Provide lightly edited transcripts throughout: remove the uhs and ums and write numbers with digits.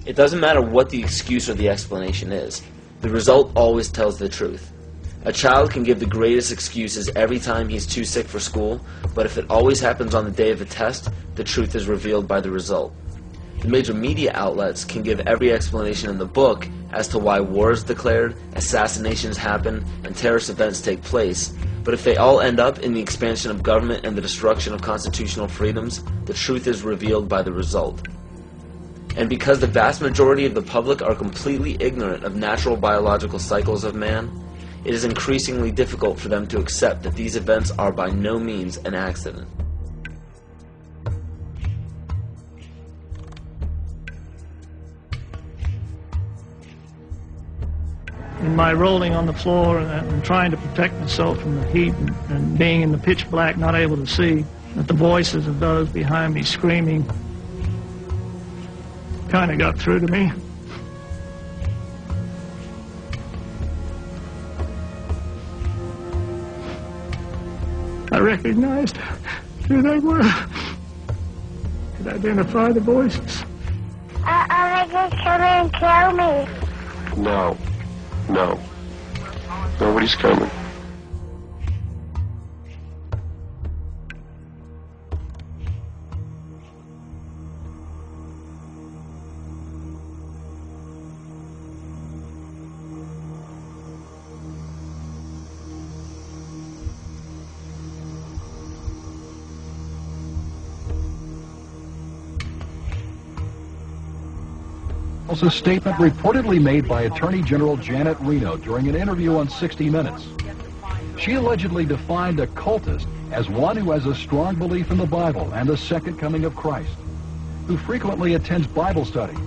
It doesn't matter what the excuse or the explanation is. The result always tells the truth. A child can give the greatest excuses every time he's too sick for school, but if it always happens on the day of a test, the truth is revealed by the result. The major media outlets can give every explanation in the book as to why war is declared, assassinations happen, and terrorist events take place, but if they all end up in the expansion of government and the destruction of constitutional freedoms, the truth is revealed by the result. And because the vast majority of the public are completely ignorant of natural biological cycles of man, it is increasingly difficult for them to accept that these events are by no means an accident. In my rolling on the floor and trying to protect myself from the heat and being in the pitch black, not able to see, that the voices of those behind me screaming kind of got through to me. I recognized who they were. Could identify the voices. Are they going to come and kill me? No. No. Nobody's coming. A statement reportedly made by Attorney General Janet Reno during an interview on 60 Minutes. She allegedly defined a cultist as one who has a strong belief in the Bible and the second coming of Christ, who frequently attends Bible studies,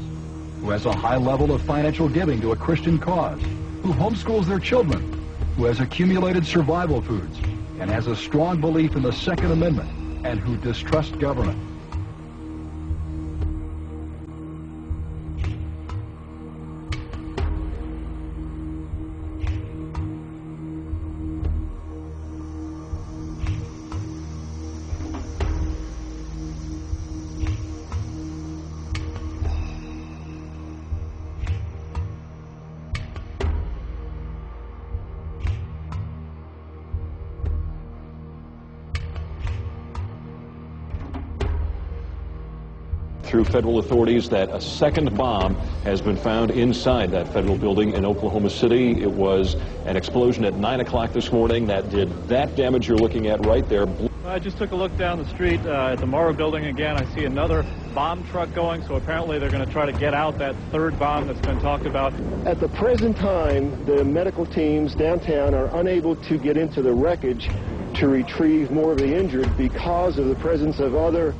who has a high level of financial giving to a Christian cause, who homeschools their children, who has accumulated survival foods, and has a strong belief in the Second Amendment, and who distrusts government. Through federal authorities that a second bomb has been found inside that federal building in Oklahoma City. It was an explosion at 9 o'clock this morning that did that damage you're looking at right there. I just took a look down the street at the Morrow building again. I see another bomb truck going, so apparently they're going to try to get out that third bomb that's been talked about. At the present time, the medical teams downtown are unable to get into the wreckage to retrieve more of the injured because of the presence of other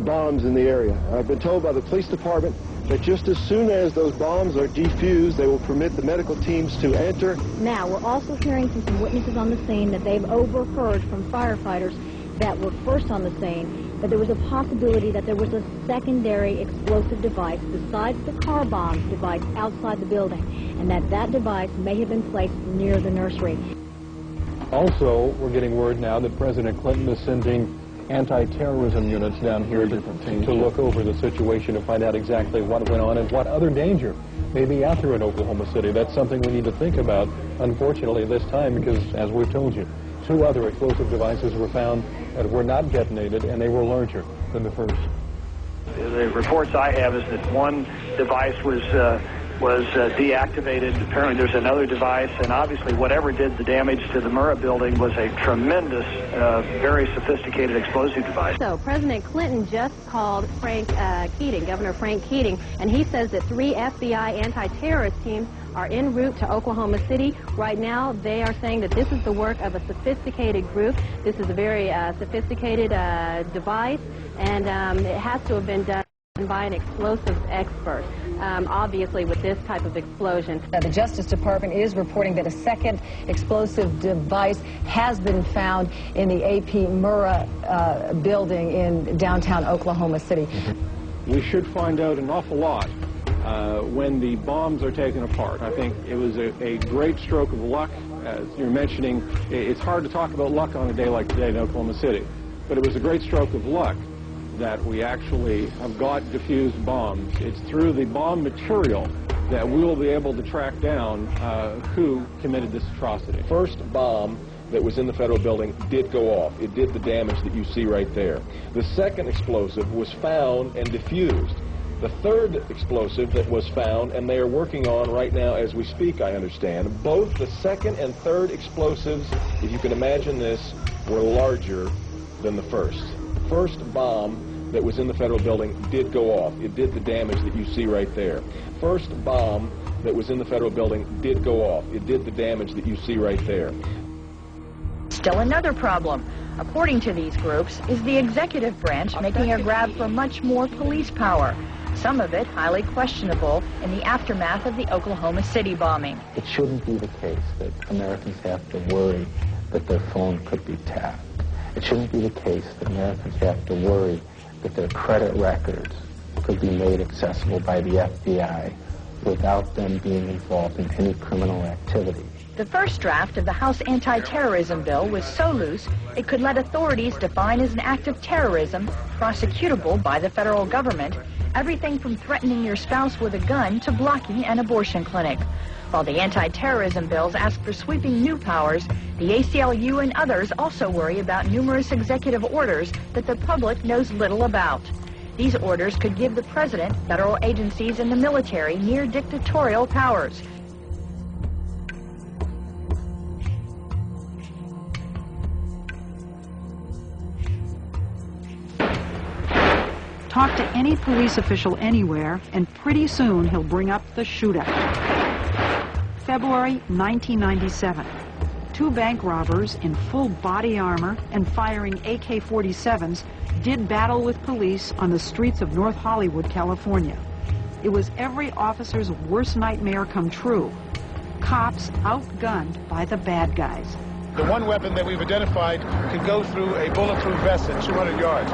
bombs in the area. I've been told by the police department that just as soon as those bombs are defused, they will permit the medical teams to enter. Now, we're also hearing from some witnesses on the scene that they've overheard from firefighters that were first on the scene that there was a possibility that there was a secondary explosive device besides the car bomb device outside the building, and that that device may have been placed near the nursery. Also, we're getting word now that President Clinton is sending anti-terrorism units down here to look over the situation to find out exactly what went on and what other danger may be out there in Oklahoma City. That's something we need to think about, unfortunately, this time, because, as we've told you, 2 other explosive devices were found that were not detonated, and they were larger than the first. The reports I have is that one device was deactivated. Apparently there's another device, and obviously whatever did the damage to the Murrah building was a tremendous, very sophisticated explosive device. So President Clinton just called Frank Keating, Governor Frank Keating, and he says that 3 FBI anti-terrorist teams are en route to Oklahoma City. Right now, they are saying that this is the work of a sophisticated group. This is a very sophisticated device, and it has to have been done by an explosives expert, obviously with this type of explosion. Now, the Justice Department is reporting that a second explosive device has been found in the A.P. Murrah building in downtown Oklahoma City. We should find out an awful lot when the bombs are taken apart. I think it was a great stroke of luck. As you're mentioning, it's hard to talk about luck on a day like today in Oklahoma City, but it was a great stroke of luck that we actually have got diffused bombs. It's through the bomb material that we will be able to track down who committed this atrocity. First bomb that was in the federal building did go off. It did the damage that you see right there. The second explosive was found and diffused. The third explosive that was found, and they are working on right now as we speak, I understand, both the second and third explosives, if you can imagine this, were larger than the first. The first bomb that was in the federal building did go off. It did the damage that you see right there. First bomb that was in the federal building did go off. It did the damage that you see right there. Still another problem, according to these groups, is the executive branch making a grab for much more police power. Some of it highly questionable in the aftermath of the Oklahoma City bombing. It shouldn't be the case that Americans have to worry that their phone could be tapped. It shouldn't be the case that Americans have to worry that their credit records could be made accessible by the FBI without them being involved in any criminal activity. The first draft of the House anti-terrorism bill was so loose it could let authorities define as an act of terrorism, prosecutable by the federal government, everything from threatening your spouse with a gun to blocking an abortion clinic. While the anti-terrorism bills ask for sweeping new powers, the ACLU and others also worry about numerous executive orders that the public knows little about. These orders could give the president, federal agencies, and the military near dictatorial powers. Talk to any police official anywhere, and pretty soon he'll bring up the shootout. February 1997. Two bank robbers in full body armor and firing AK-47s did battle with police on the streets of North Hollywood, California. It was every officer's worst nightmare come true. Cops outgunned by the bad guys. The one weapon that we've identified can go through a bulletproof vest at 200 yards.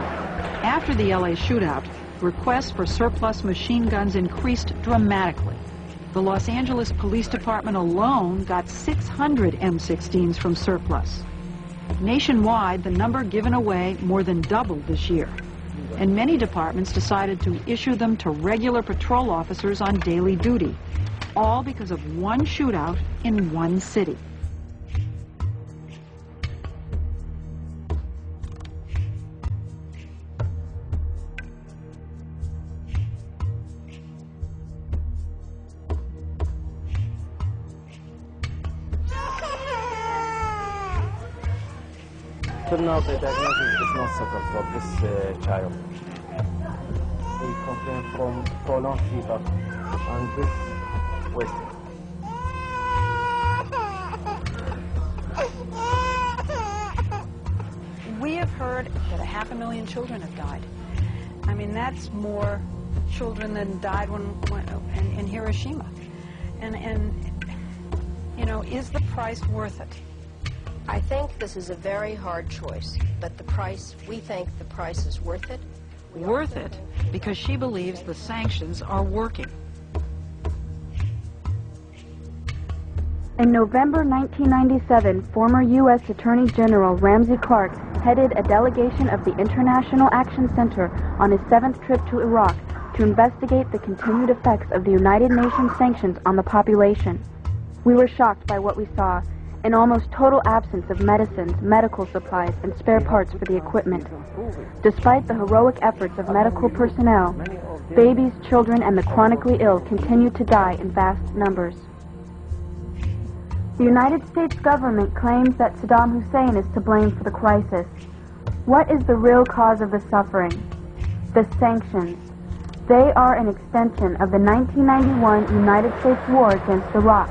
After the LA shootout, requests for surplus machine guns increased dramatically. The Los Angeles Police Department alone got 600 M16s from surplus. Nationwide, the number given away more than doubled this year, and many departments decided to issue them to regular patrol officers on daily duty, all because of one shootout in one city. Till now, the diagnosis is not settled for this child. We complain from prolonged fever and this wasting. We have heard that 500,000 children have died. I mean, that's more children than died in Hiroshima. And you know, is the price worth it? I think this is a very hard choice, but the price, we think the price is worth it. Worth it because she believes the sanctions are working. In November 1997, former U.S. Attorney General Ramsey Clark headed a delegation of the International Action Center on his 7th trip to Iraq to investigate the continued effects of the United Nations sanctions on the population. We were shocked by what we saw. An almost total absence of medicines, medical supplies, and spare parts for the equipment. Despite the heroic efforts of medical personnel, babies, children, and the chronically ill continue to die in vast numbers. The United States government claims that Saddam Hussein is to blame for the crisis. What is the real cause of the suffering? The sanctions. They are an extension of the 1991 United States war against Iraq.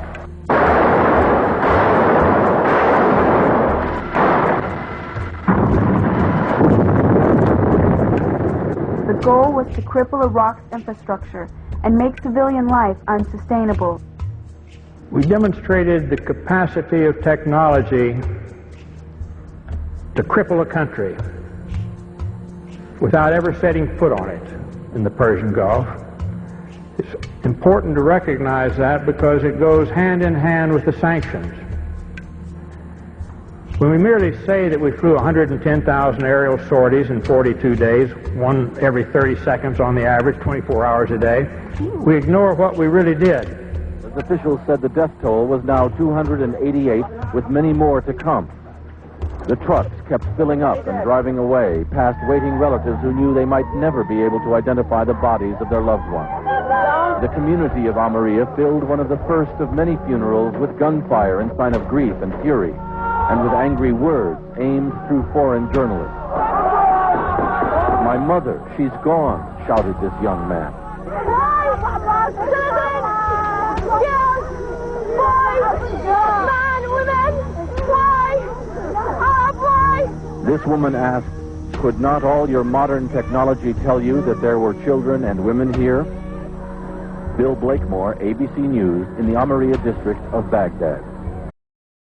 The goal was to cripple Iraq's infrastructure and make civilian life unsustainable. We demonstrated the capacity of technology to cripple a country without ever setting foot on it in the Persian Gulf. It's important to recognize that because it goes hand in hand with the sanctions. When we merely say that we flew 110,000 aerial sorties in 42 days, one every 30 seconds on the average, 24 hours a day, we ignore what we really did. As officials said, the death toll was now 288, with many more to come. The trucks kept filling up and driving away, past waiting relatives who knew they might never be able to identify the bodies of their loved ones. The community of Almeria filled one of the first of many funerals with gunfire in sign of grief and fury, and with angry words aimed through foreign journalists. "My mother, she's gone," shouted this young man. This woman asked, "Could not all your modern technology tell you that there were children and women here?" Bill Blakemore, ABC News, in the Almeria district of Baghdad.